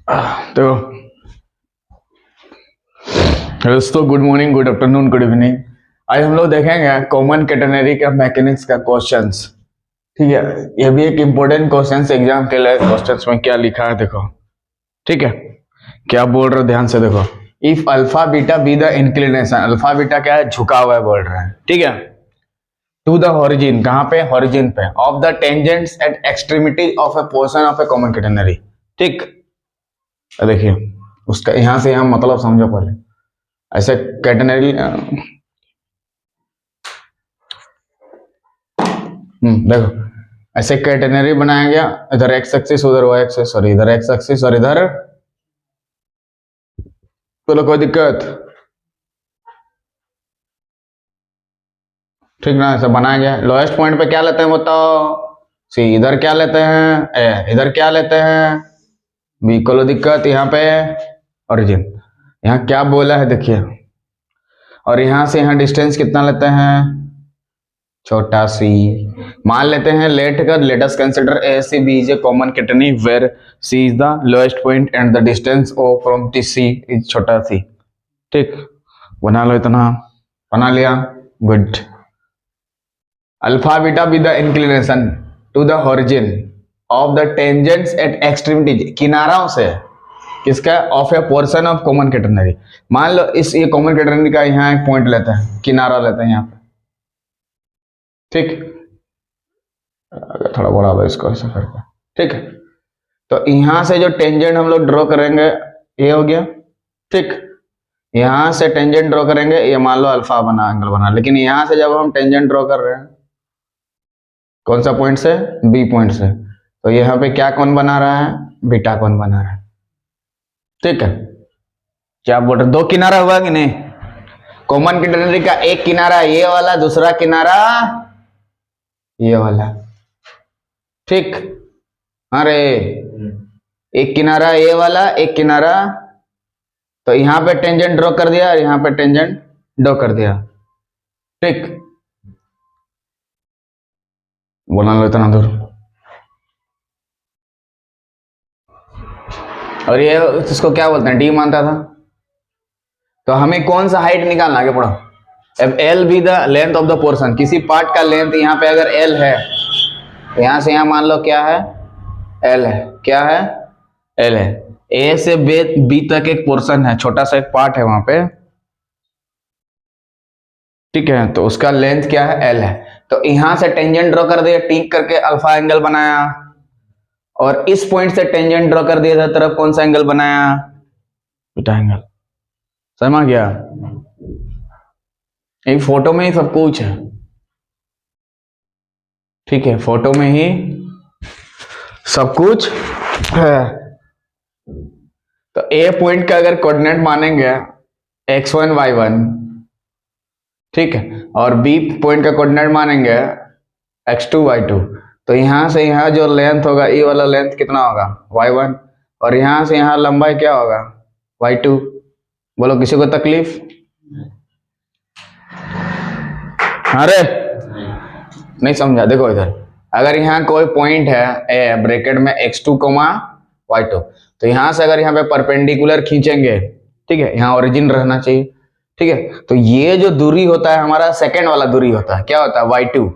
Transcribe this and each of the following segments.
तो दोस्तों, good morning, good afternoon, good evening. आज हम लोग देखेंगे कॉमन कैटेगरी का मैकेनिक्स का क्वेश्चंस। ठीक है, ये भी एक इम्पोर्टेंट क्वेश्चंस एग्जाम के लिए। क्वेश्चंस में क्या लिखा है देखो। ठीक है, क्या बोल रहे हो ध्यान से देखो। If alpha beta B the inclination, alpha beta क्या है, झुका हुआ है बोल रहे हैं। ठीक है, टू द ओरिजिन, कहाँ पे, ओरिजिन पे, of the tangents at extremity of a portion of A common category. ठीक, देखिए उसका यहां से यहां मतलब समझो पहले। ऐसे कैटेगरी देखो, ऐसे कैटेगरी बनाया गया। इधर एक्स एक्सिस, उधर वाई एक्सिस, सॉरी इधर एक्स एक्सिस और इधर, बोलो कोई दिक्कत? ठीक ना, ऐसा बनाया गया। लोएस्ट पॉइंट पे क्या लेते हैं बताओ? सी। इधर क्या लेते हैं? ए। इधर क्या लेते हैं? बी। कोई दिक्कत? यहाँ पे ओरिजिन। यहाँ क्या बोला है देखिए, और यहां से यहाँ डिस्टेंस कितना लेते हैं? छोटा सी। मान लेते हैं, let us consider A C B is a common category where C is the lowest point and the distance O from T C is छोटा सी। ठीक, बना लो, इतना बना लिया, good. Alpha beta B the inclination to the origin of the tangents at extremity, किनारों से किसका, of a portion of common category. मान लो इस ये कॉमन कैटेगरी का यहाँ एक पॉइंट लेते हैं, किनारा लेते हैं यहाँ पे। ठीक, थोड़ा बड़ा होगा इसको ऐसा करके। ठीक है, तो यहां से जो टेंजेंट हम लोग ड्रॉ करेंगे ये हो गया। ठीक, यहां से टेंजेंट ड्रॉ करेंगे, ये मान लो अल्फा बना, एंगल बना। लेकिन यहां से जब हम टेंजेंट ड्रॉ कर रहे हैं, कौन सा पॉइंट से, बी पॉइंट से, तो यहाँ पे क्या कौन बना रहा है, बीटा कौन बना रहा है। ठीक है, क्या बोल रहे, दो किनारा हुआ कि नहीं? कॉमन कैटेगरी का एक किनारा ये वाला, दूसरा किनारा ये वाला। ठीक, अरे एक किनारा ये वाला, एक किनारा, तो यहां पे टेंजेंट ड्रॉ कर दिया और यहां पे टेंजेंट ड्रॉ कर दिया। ठीक, बोला लो इतना दूर। और ये इसको क्या बोलते हैं, डी मानता था। तो हमें कौन सा हाइट निकालना, आगे पढ़ो। अब L be the length of the portion, किसी पार्ट का लेंथ यहाँ पे अगर एल है, यहां से यहां मान लो क्या है, एल है। क्या है, एल है। ए से बी तक एक पोर्शन है, छोटा सा एक पार्ट है वहां पे। ठीक है, तो उसका लेंथ क्या है, एल है। तो यहां से टेंजेंट ड्रॉ कर दिया, टिक करके अल्फा एंगल बनाया, और इस पॉइंट से टेंजेंट ड्रॉ कर दिया था तरफ, कौन सा एंगल बनाया, बीटा एंगल। समझ गया? एक फोटो में ही सब कुछ है। ठीक है, फोटो में ही सब कुछ है। तो ए पॉइंट का अगर कोऑर्डिनेट मानेंगे x1 y1, ठीक है, और बी पॉइंट का कोऑर्डिनेट मानेंगे x2 y2, तो यहां से यहां जो लेंथ होगा, ये वाला लेंथ कितना होगा, y1, और यहां से यहां लंबाई क्या होगा, y2। बोलो किसी को तकलीफ? अरे नहीं समझा, देखो इधर अगर यहाँ कोई पॉइंट है ए ब्रैकेट में x2 y2, तो यहां से अगर यहाँ पे परपेंडिकुलर खींचेंगे, ठीक है, यहाँ ओरिजिन रहना चाहिए। ठीक है, तो ये जो दूरी होता है हमारा सेकंड वाला दूरी होता है, क्या होता है, y2।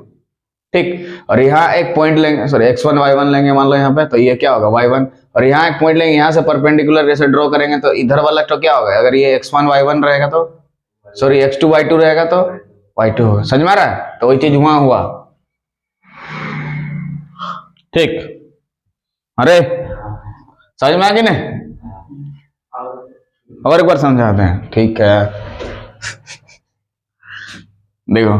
ठीक, और यहाँ एक पॉइंट लेंगे, सॉरी x1 y1 लेंगे मान लो यहाँ पे, तो ये क्या होगा, y1, और यहाँ एक पॉइंट लेंगे, यहाँ से परपेंडिकुलर जैसे ड्रॉ करेंगे, तो इधर वाला तो क्या होगा, अगर ये x1 y1 रहेगा तो, सॉरी x2 y2 रहेगा तो y2 होगा। समझ में आ रहा है? तो वही चीज वहां हुआ। ठीक, अरे समझ में आ गई नहीं? और एक बार समझाते हैं, ठीक है। देखो,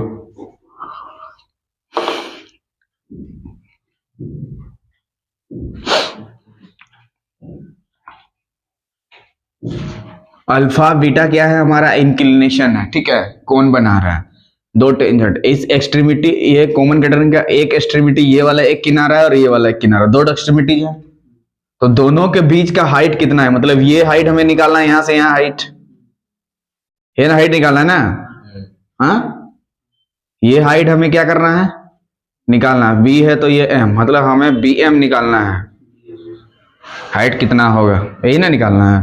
अल्फा बीटा क्या है, हमारा इंक्लिनेशन है। ठीक है, कौन बना रहा है, दो टेंजेंट, इस एक्सट्रीमिटी, ये कॉमन कैटेगरी का एक एक्सट्रीमिटी ये वाला एक किनारा है और ये वाला एक किनारा, दो एक्सट्रीमिटी है। तो दोनों के बीच का हाइट कितना है, मतलब ये हाइट हमें निकालना है, यहां से यहां हाइट, ये ना हाइट निकालना है ना। हाँ, ये हाइट हमें क्या करना है, निकालना है। बी है तो ये एम, मतलब हमें बी एम निकालना है। हाइट कितना होगा यही ना निकालना है।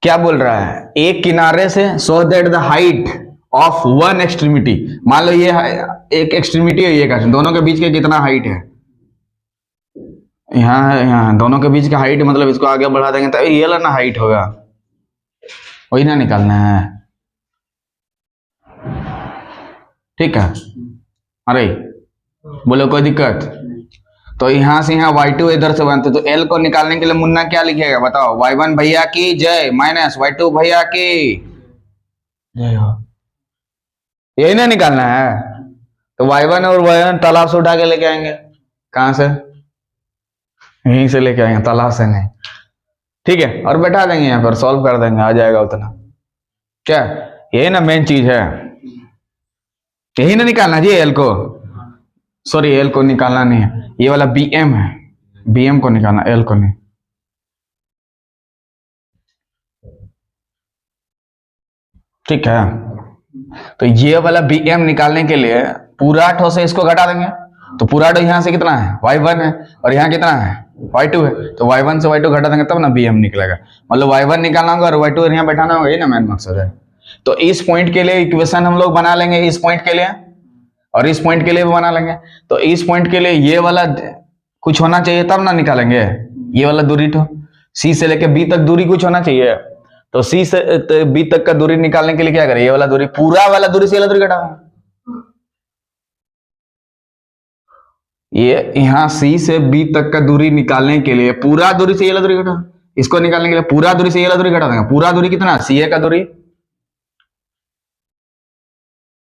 क्या बोल रहा है, एक किनारे से so that the height of one extremity, मान लो ये एक एक्सट्रीमिटी है, ये का दोनों के बीच के कितना हाइट है, यहाँ है यहाँ, दोनों के बीच का हाइट मतलब इसको आगे बढ़ा देंगे तो ये ना हाइट होगा, वही ना निकालना है। ठीक है, अरे बोलो कोई दिक्कत? तो यहां से यहाँ y2 इधर से बनते, तो l को निकालने के लिए मुन्ना क्या लिखेगा बताओ, y1 भैया की जय माइनस y2 भैया की जय हो, यही ना निकालना है। तो y1 और y1 तालाब से उठा के लेके आएंगे, कहां से, यहीं से लेके आएंगे, तालाब से नहीं। ठीक है, और बैठा देंगे यहाँ पर, सॉल्व कर देंगे, आ जाएगा उतना। क्या यही ना मेन चीज है, यही ना निकालना जी एल को, सॉरी एल को निकालना नहीं है, ये वाला बी एम है, बी एम को निकालना, एल को नहीं। ठीक है, तो ये वाला बी एम निकालने के लिए पूरा ठो से इसको घटा देंगे, तो पूरा ठो यहाँ से कितना है y1 है, और यहाँ कितना है y2 है, तो y1 से y2 घटा देंगे तब ना bm निकलेगा, मतलब y1 निकालना होगा और y2 यहाँ बैठाना होगा, ये ना मेन मकसद है। तो इस पॉइंट के लिए इक्वेशन हम लोग बना लेंगे, इस पॉइंट के लिए और इस पॉइंट के लिए भी बना लेंगे। तो इस पॉइंट के लिए ये वाला कुछ होना चाहिए तब ना निकालेंगे, ये वाला दूरी तो सी से लेके बी तक दूरी कुछ होना चाहिए, तो सी से बी तक का दूरी निकालने के लिए क्या करें, ये वाला दूरी, पूरा वाला दूरी से ये वाला दूरी घटा देंगे। ये यहां सी से बी तक का दूरी निकालने के लिए पूरा दूरी से ये वाला दूरी घटा, इसको निकालने के लिए पूरा दूरी से ये वाला दूरी घटा देंगे। पूरा दूरी कितना, सी ए का दूरी,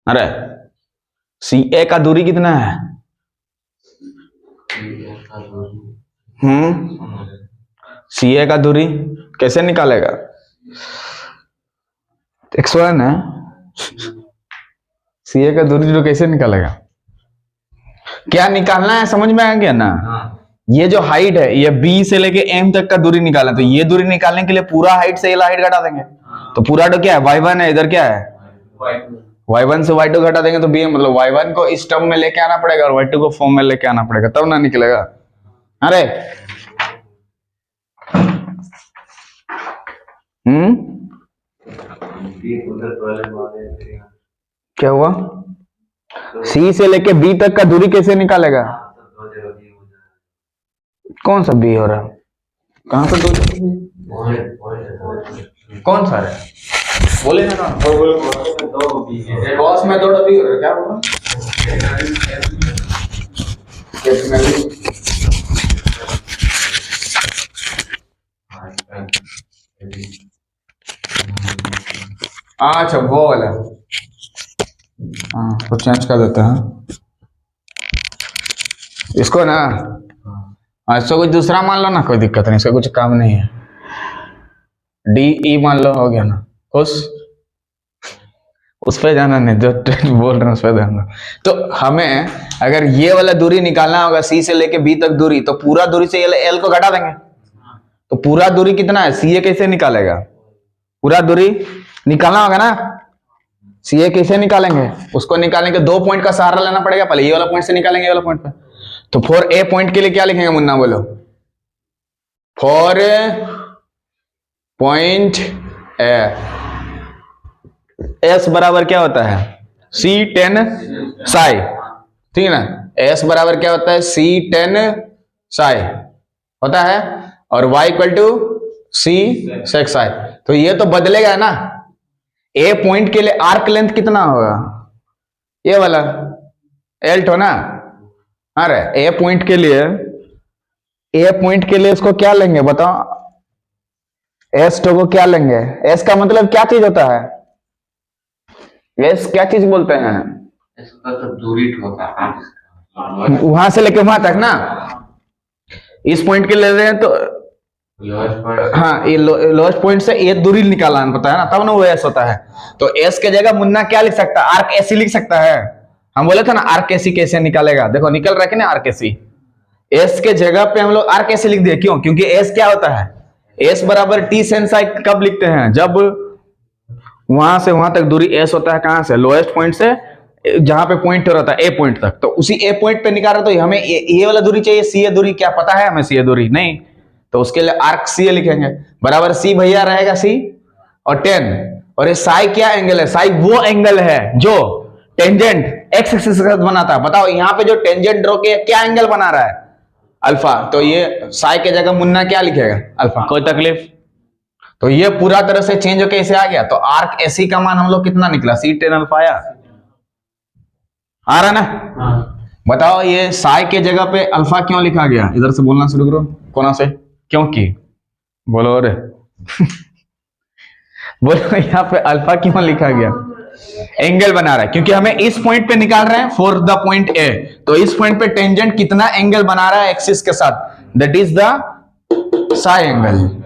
अरे सी ए का दूरी कितना है, सी ए का दूरी कैसे निकालेगा, x1 है, सी ए का दूरी तो कैसे निकालेगा, क्या निकालना है समझ में आ गया ना। ये जो हाइट है ये b से लेके m तक का दूरी निकालना, तो ये दूरी निकालने के लिए पूरा हाइट से ये हाइट घटा देंगे, तो पूरा तो क्या है y1 है, इधर क्या है y1 से y2 घटा देंगे तो bm, मतलब y1 को इस टर्म में लेके आना पड़ेगा और y2 को फॉर्म में लेके आना पड़ेगा, तब ना निकलेगा। अरे क्या हुआ, सी से लेके बी तक का दूरी कैसे निकालेगा, कौन सा बी हो रहा है, कहां पर कौन सा है, बोले ना कॉस में 2 बी हो रहा है, क्या बोल अच्छा वो वाला, हाँ तो चेंज कर देते हैं इसको ना, अच्छा कुछ दूसरा मान लो ना, कोई दिक्कत नहीं, इसका कुछ काम नहीं है, डी ई मान लो, हो गया ना खुश, उस पर जाना नहीं, जो बोल रहे हैं उस पर जाना। तो हमें अगर ये वाला दूरी निकालना होगा सी से लेके बी तक दूरी, तो पूरा दूरी से एल को घटा देंगे, तो पूरा दूरी कितना है, सी ए कैसे निकालेगा, पूरा दूरी निकालना होगा ना, सी ए कैसे निकालेंगे, उसको निकालने के 2 पॉइंट का सहारा लेना पड़ेगा, पहले ये वाला पॉइंट से निकालेंगे, ये वाला पॉइंट पे, तो फॉर ए पॉइंट के लिए क्या लिखेंगे मुन्ना बोलो, फॉर पॉइंट ए, एस बराबर क्या होता है सी टेन साई, ठीक है ना, एस बराबर क्या होता है सी टेन साई होता है, और y इक्वल टू सी सेक साई, तो ये तो बदलेगा ना, ए पॉइंट के लिए आर्क लेंथ कितना होगा, ये वाला एल तो ना, अरे ए पॉइंट के लिए इसको क्या लेंगे बताओ, एस टो को क्या लेंगे, एस का मतलब क्या चीज होता है, एस क्या चीज बोलते हैं, तो दूरी होता है वहां से लेके वहां तक ना, इस पॉइंट के ले रहे हैं तो हाँ ये लोएस्ट पॉइंट से ये दूरी निकालना पता है ना, तब ना वो एस होता है। तो एस के जगह मुन्ना क्या लिख सकता है, आर्क एसी लिख सकता है, हम बोले थे ना आर्क एसी कैसे निकालेगा, देखो निकल रहा है कि ना आर्क एसी, एस के जगह पे हम लोग आर्क एसी लिख दिए, क्यों, क्योंकि एस क्या होता है, एस बराबर टी सेन साई कब लिखते हैं, जब वहां से वहां तक दूरी एस होता है, कहां से लोएस्ट पॉइंट से जहां पे पॉइंट हो रहा था ए पॉइंट तक, तो उसी ए पॉइंट पे निकाल रहा, तो हमें ये वाला दूरी चाहिए, सी ए दूरी क्या पता है हमें सी ए दूरी नहीं, तो उसके लिए आर्क सी ए लिखेंगे बराबर सी भैया रहेगा सी और 10, और ये साई क्या एंगल है, साई वो एंगल है जो टेंजेंट एक्स एक्सिस के साथ बनाता है। बताओ यहाँ पे जो टेंजेंट ड्रॉ किया क्या एंगल बना रहा है, अल्फा, तो ये साई के जगह मुन्ना क्या लिखेगा अल्फा, कोई तकलीफ। तो ये पूरा तरह से चेंज होकर इसे आ गया, तो आर्क एसी का मान हम लोग कितना निकला, सी 10 अल्फा आया, आ रहा ना। बताओ ये साई के जगह पे अल्फा क्यों लिखा गया, इधर से बोलना शुरू करो, कोना से, क्योंकि बोलो रे बोलो यहाँ पे अल्फा क्यों लिखा गया, एंगल बना रहा है, क्योंकि हमें इस पॉइंट पे निकाल रहे हैं फॉर द पॉइंट ए, तो इस पॉइंट पे टेंजेंट कितना एंगल बना रहा है एक्सिस के साथ, that is the Sai angle.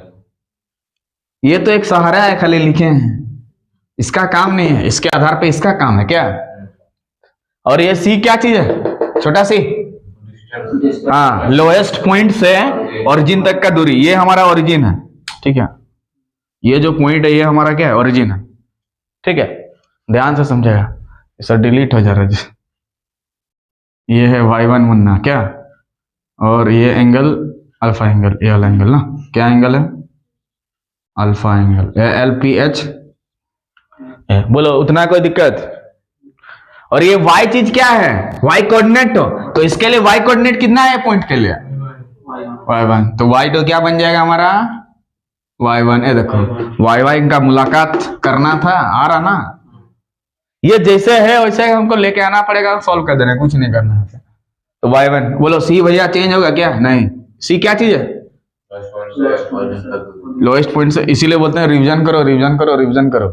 ये तो एक सहारा है, खाली लिखे हैं, इसका काम नहीं है, इसके आधार पे इसका काम है क्या। और ये सी क्या चीज है, छोटा सी, हाँ, लोएस्ट पॉइंट से ओरिजिन तक का दूरी, ये हमारा ओरिजिन है, ठीक है, ये जो पॉइंट है ये हमारा क्या है, ओरिजिन है, ठीक है, ध्यान से समझेगा, सर डिलीट हो जा रहा है, ये है y1 मुन्ना क्या, और ये एंगल अल्फा एंगल, ये वाला एंगल ना, क्या एंगल है, अल्फा एंगल, LPH, बोलो उतना कोई दिक्कत। और ये y चीज क्या है, y कोऑर्डिनेट, तो इसके लिए y कोऑर्डिनेट कितना है पॉइंट के लिए, y1, तो y तो क्या बन जाएगा हमारा y1, ये देखो y का मुलाकात करना था, आ रहा ना, ये जैसे है वैसे हमको लेके आना पड़ेगा, सॉल्व कर देना, कुछ नहीं करना है। तो y1 बोलो, c भैया चेंज होगा क्या, नहीं, c क्या चीज है, लोएस्ट पॉइंट से, इसीलिए बोलते हैं रिवीजन करो रिवीजन करो रिवीजन करो,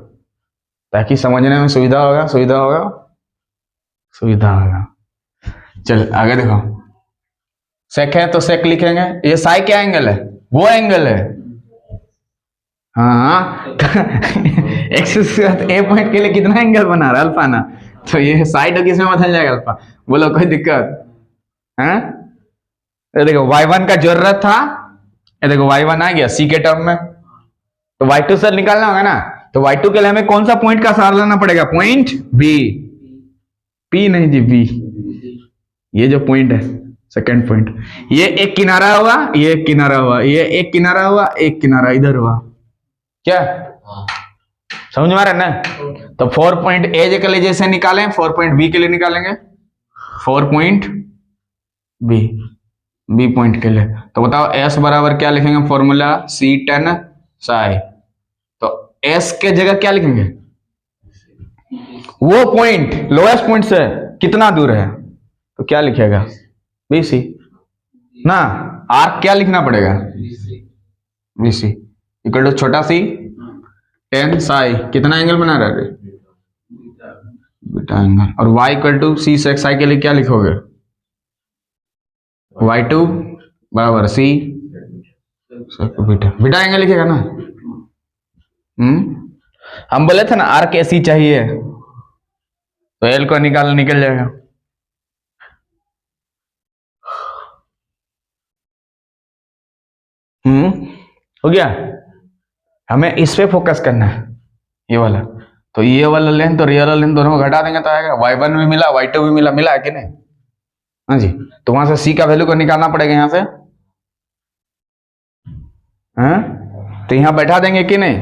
ताकि समझने में सुविधा होगा सुविधा होगा सुविधा होगा। चल आगे देखो, सेक है तो सेक लिखेंगे, ये साई क्या एंगल है, वो एंगल है, हाँ एक्सिस ए पॉइंट के लिए कितना एंगल बना रहा है अल्फा ना, तो ये साइड किसमें बदल जाएगा अल्फा, बोलो कोई दिक्कत है। देखो y1 का जरूरत था, ये देखो y1 आ गया c के टर्म में, तो y2 सर निकालना होगा ना, तो y2 के लिए हमें कौन सा पॉइंट का सहारा लेना पड़ेगा, पॉइंट b, p नहीं जी b, ये जो पॉइंट है सेकंड पॉइंट, ये एक किनारा हुआ, ये एक किनारा हुआ, ये एक किनारा हुआ, एक किनारा इधर हुआ, क्या समझ में आ रहा है ना। तो 4 पॉइंट ए के लिए जैसे निकालें 4 पॉइंट बी के लिए निकालेंगे, 4 पॉइंट बी पॉइंट के लिए, तो बताओ एस बराबर क्या लिखेंगे, फॉर्मूला C10 साई, तो एस के जगह क्या लिखेंगे, वो पॉइंट लोएस्ट पॉइंट से कितना दूर है, तो क्या लिखेगा BC ना, आर्क क्या लिखना पड़ेगा BC इक्वल टू छोटा सी 10 साई, कितना एंगल बना रहा है बीटा एंगल, और y equal to C sec psi के लिए क्या लिखोगे, y2 बराबर C बीटा, बीटा एंगल लिखेगा ना, हम बोले थे ना आर्क ऐसी चाहिए, तो L को निकल जाएगा। हो गया, हमें इस पे फोकस करना है, ये वाला, तो ये वाला लेंथ और ये वाला लेंथ दोनों को घटा देंगे तो आएगा y1 भी मिला y2 भी मिला, मिला है कि नहीं, हाँ जी, तो वहां से c का वैल्यू को निकालना पड़ेगा यहाँ से, हाँ तो यहाँ बैठा देंगे कि नहीं,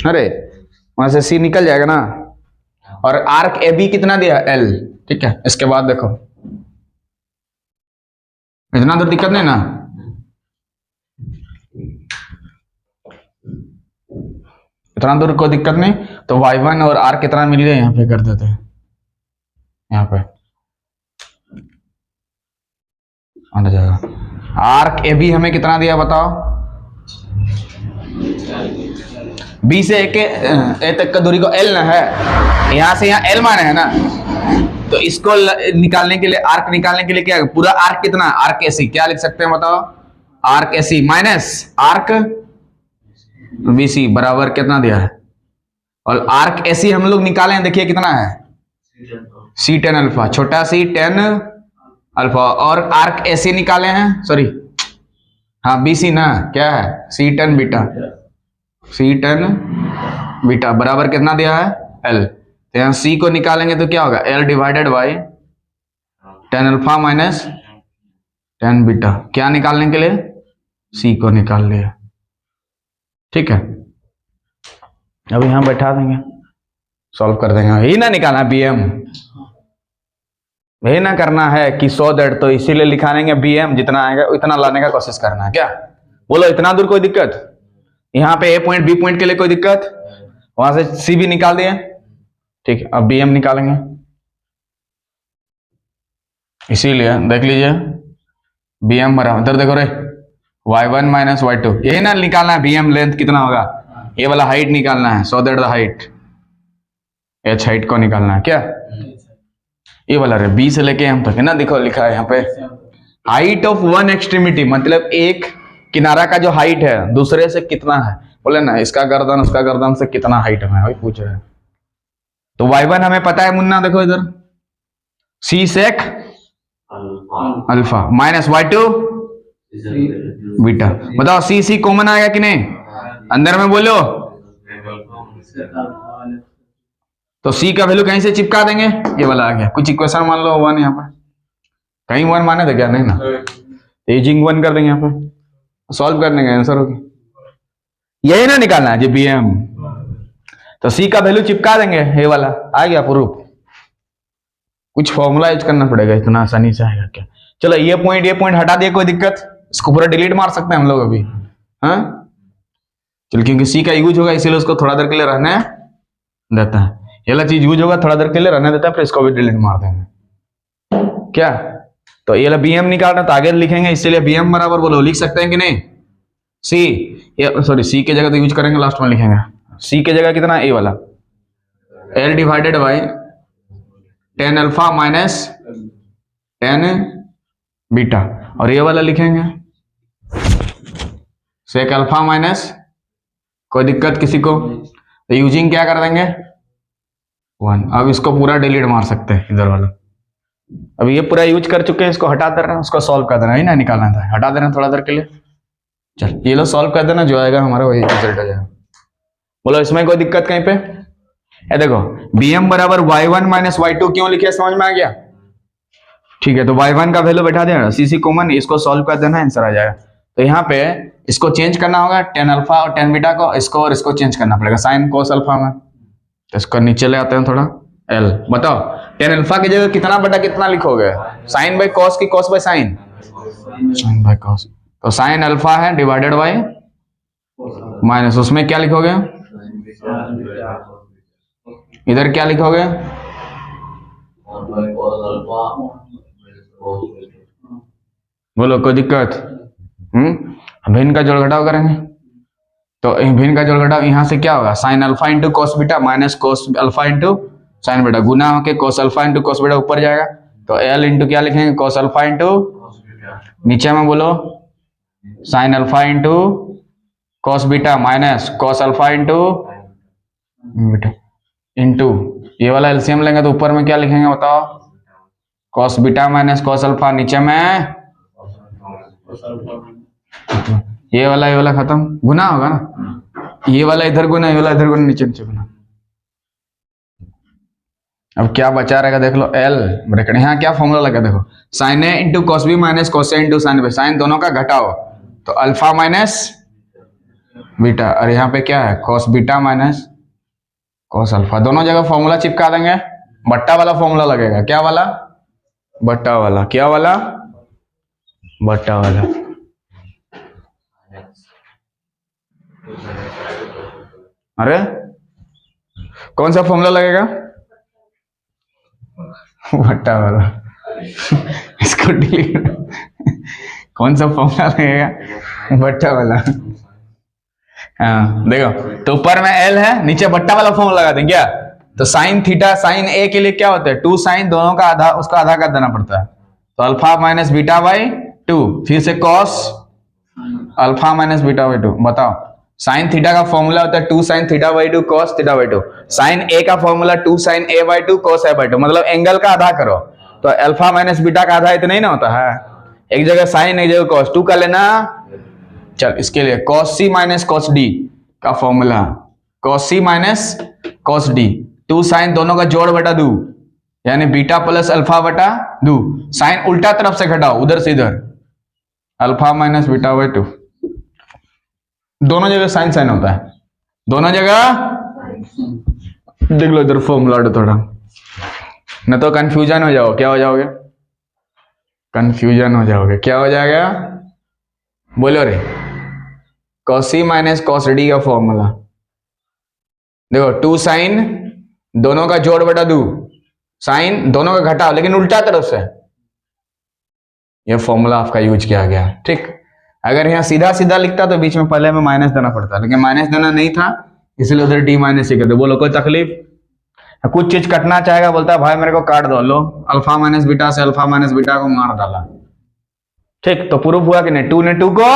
अरे वहां से c निकल जाएगा ना, और आर्क ए बी कितना दिया L, ठीक है, इसके बाद देखो इतना दूर दिक्कत नहीं ना, इतना दूर कोई दिक्कत नहीं, तो y1 और r कितना मिल गया, यहाँ पे कर देते हैं, यहाँ पे आ जाएगा, आर्क ए बी हमें कितना दिया बताओ, B से ए तक का दूरी को L ना है, यहाँ से यहाँ L माने है ना, तो इसको निकालने के लिए, आर्क निकालने के लिए क्या, पूरा आर्क कितना, आर्क एसी क्या लिख सकते हैं बताओ, arc AC minus arc BC बराबर कितना दिया है, और आर्क एसी हम लोग निकाले हैं, देखिए कितना है C10 अल्फा, छोटा C10 अल्फा, और आर्क एसी निकाले हैं, सॉरी हाँ BC ना, क्या है C10 बीटा बराबर कितना दिया है L, तो यहाँ सी को निकालेंगे तो क्या होगा, L divided by tan alpha minus tan beta. क्या निकालने के लिए, सी को निकाल लिया। ठीक है, अब यहां बैठा देंगे, सॉल्व कर देंगे। यही ना निकालना बीएम, यही ना करना है कि 100 दैट, तो इसीलिए लिखा देंगे बीएम, जितना आएगा उतना लाने का कोशिश करना है। क्या बोलो, इतना दूर कोई दिक्कत? यहाँ पे ए पॉइंट बी पॉइंट के लिए कोई दिक्कत? वहां से सी भी निकाल दिए। ठीक है, अब बीएम निकालेंगे। इसीलिए देख लीजिए बीएम बराबर, इधर देखो रे, y1 माइनस y2, यही ना निकालना है बीएम लेंथ कितना होगा, ये वाला हाइट निकालना है, so that the height, H height को निकालना है। क्या ये वाला रे, बी से लेके हम तक है ना, देखो लिखा है यहाँ पे हाइट ऑफ वन एक्सट्रीमिटी, मतलब एक किनारा का जो हाइट है दूसरे से कितना है, बोले ना इसका गर्दन उसका गर्दन से कितना हाइट में, वही पूछ रहे हैं। तो y1 हमें पता है मुन्ना, देखो इधर cosec alpha minus y2 beta. बताओ सी सी कॉमन आएगा कि नहीं, अंदर में बोलो। तो सी का वैल्यू कहीं से चिपका देंगे, ये वाला आ गया। कुछ इक्वेशन मान लो 1, यहाँ पर कहीं 1 माने थे क्या, नहीं ना, एजिंग 1 कर देंगे, यहाँ पे सॉल्व कर देंगे, आंसर होगी। यही ना निकालना है जी बीएम, तो सी का वैल्यू चिपका देंगे, ये वाला आ गया प्रूफ। कुछ फॉर्मूला यूज करना पड़ेगा, इतना आसानी से आएगा क्या। चलो ये पॉइंट हटा दिए, कोई दिक्कत, इसको पूरा डिलीट मार सकते हैं हम लोग अभी। हाँ चलो, क्योंकि सी का यूज होगा इसीलिए उसको थोड़ा देर के लिए रहने देता है, ये वाला चीज यूज होगा थोड़ा देर के लिए रहने देता है, फिर इसको भी डिलीट मार देंगे। क्या, तो ये बीएम निकालना तो आगे लिखेंगे, इसीलिए बीएम बराबर बोलो, लिख सकते हैं कि नहीं, सी, ये सॉरी सी की जगह तो यूज करेंगे, लास्ट में लिखेंगे सी की जगह कितना, ए वाला L divided by tan alpha minus tan beta, और ये वाला लिखेंगे सेक अल्फा माइनस, कोई दिक्कत किसी को, तो यूजिंग क्या कर देंगे 1। अब इसको पूरा डिलीट मार सकते हैं इधर वाला, अब ये पूरा यूज कर चुके हैं, इसको हटा दे रहे हैं, उसको सॉल्व कर देना है ना, निकालना था, हटा दे रहे हैं थोड़ा देर के लिए। चल ये लो सॉल्व कर देना, जो आएगा हमारा वही रिजल्ट आ जाएगा। बोलो इसमें कोई दिक्कत कहीं पे? ये देखो bm बराबर y1 माइनस y2 क्यों लिखे, समझ में आ गया? ठीक है, तो y1 का वैल्यू बैठा देना, सी कॉमन, इसको सॉल्व कर देना, आंसर आ जाएगा। तो यहाँ पे इसको चेंज करना होगा, टेन अल्फा और टेन बीटा को, इसको और इसको चेंज करना पड़ेगा साइन कोस अल्फा में, तो इसको नीचे ले आते हैं थोड़ा, एल। बताओ टेन अल्फा की जगह कितना बटा कितना लिखोगे, साइन बाई कॉस की cos by sine, sine by cos, तो साइन अल्फा है डिवाइडेड बाई माइनस, उसमें क्या लिखोगे, इधर क्या लिखोगे, बोलो कोई दिक्कत? भिन्न का जोड़ घटाव करेंगे, तो भिन्न का जोड़ घटाव यहाँ से क्या होगा, sine alpha into cos beta minus cos alpha into sine beta, गुना होके cos alpha into cos beta ऊपर जाएगा, तो एल इंटू क्या लिखेंगे, कॉस अल्फा इंटू, नीचे में बोलो sign alpha into cos beta minus cos alpha into beta into, ये वाला एलसीएम लेंगे तो ऊपर में क्या लिखेंगे बताओ, cos beta minus cos alpha, नीचे में ये वाला खत्म, गुना होगा ना, ये वाला इधर गुना, ये वाला इधर गुना, नीचे नीचे गुना। अब क्या बचा रहेगा देख लो, एल ब्रैकेट, यहाँ क्या फॉर्मूला लगा देखो, sine A into cos B minus cos A into sine B, sine दोनों का घटाओ, तो अल्फा माइनस बीटा, और यहाँ पे क्या है cos beta minus cos alpha, दोनों जगह फॉर्मूला चिपका देंगे, बट्टा वाला फॉर्मूला लगेगा, क्या वाला, बट्टा वाला, क्या वाला, बट्टा वाला। अरे कौन सा फॉर्मूला लगेगा, बट्टा वाला इसको डिलीट, कौन सा फॉर्मूला लगेगा, बट्टा वाला। हाँ देखो, तो ऊपर में एल है, नीचे बट्टा वाला फॉर्मूला लगा देंगे क्या, तो साइन थीटा, साइन ए के लिए क्या होता है 2 साइन, दोनों का आधा, उसका आधा कर देना पड़ता है, तो अल्फा माइनस बीटा बाई 2, फिर से cos alpha minus beta by 2। बताओ साइन थीटा का फॉर्मूला होता है 2 sine theta by 2 cos theta by 2, sine A का formula 2 sine A by 2 cos A by 2, मतलब एंगल का आधा करो, तो अल्फा माइनस बीटा का आधा इतना ही ना होता है, एक जगह साइन एक जगह कॉस, 2 का लेना। चल इसके लिए कॉस सी माइनस कॉस डी का फॉर्मूला, कॉस सी माइनस कॉस डी, 2 साइन दोनों का जोड़ बटा दो, यानी बीटा प्लस अल्फा बटा दो। साइन उल्टा तरफ से घटाओ, उधर से इधर, अल्फा माइनस बीटा बाई 2। दोनों जगह साइन साइन होता है, दोनों जगह। देख लो इधर फॉर्मूला थोड़ा, न तो कंफ्यूजन हो जाओ। क्या हो जाओगे? कंफ्यूजन हो जाओगे। क्या हो जाएगा? बोलो रे। कॉसी माइनस कॉस डी का फॉर्मूला देखो, 2 साइन दोनों का जोड़ बटा दो, साइन दोनों का घटाओ लेकिन उल्टा तरफ से। यह फॉर्मूला आपका यूज किया गया। ठीक, अगर यहाँ सीधा सीधा लिखता तो बीच में पहले में माइनस देना पड़ता, लेकिन माइनस देना नहीं था, इसलिए उधर डी माइनस ही कर दो। बोलो कोई तकलीफ? कुछ चीज कटना चाहेगा, बोलता है भाई मेरे को काट दो, लो अल्फा माइनस बीटा से अल्फा माइनस बीटा को मार डाला। ठीक, तो प्रूफ हुआ कि नहीं? 2 ने 2 को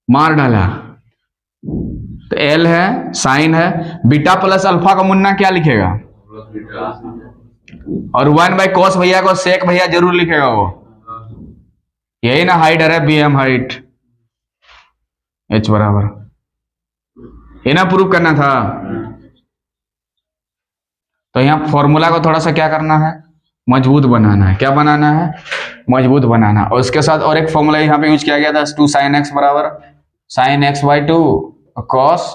मार डाला। तो एल है, साइन है, बीटा प्लस अल्फा का मुन्ना क्या लिखेगा? और 1 बाई कॉस भैया को सेक भैया जरूर लिखेगा वो। यही ना हाइट है, बी एम हाइट एच बराबर, ये ना प्रूफ करना था। तो यहाँ फॉर्मूला को थोड़ा सा क्या करना है? मजबूत बनाना है। क्या बनाना है? मजबूत बनाना। और उसके साथ और एक फॉर्मूला यहाँ पे यूज किया गया था, 2 साइन एक्स बराबर साइन एक्स बाई 2 कॉस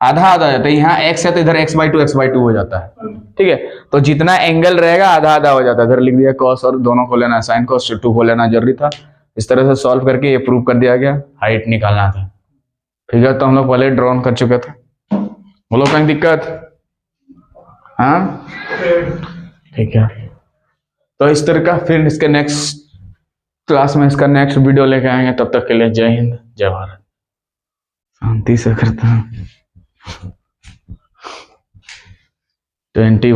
आधा आधा जाता है। यहाँ एक्स है तो इधर एक्स बाई टू हो जाता है। ठीक है, तो जितना एंगल रहेगा आधा आधा हो जाता है। इधर लिख दिया कॉस और दोनों को लेना, साइन कॉस 2 को लेना जरूरी था। इस तरह से सॉल्व करके ये प्रूव कर दिया गया, हाइट निकालना था। ठीक है, तो हम लोग पहले ड्रॉन कर चुके थे। बोलो कहीं दिक्कत? हाँ ठीक है, तो इस तरह का फिर इसके नेक्स्ट क्लास में इसका नेक्स्ट वीडियो लेके आएंगे। तब तक के लिए जय हिंद, जय भारत। शांति से करता हूँ 20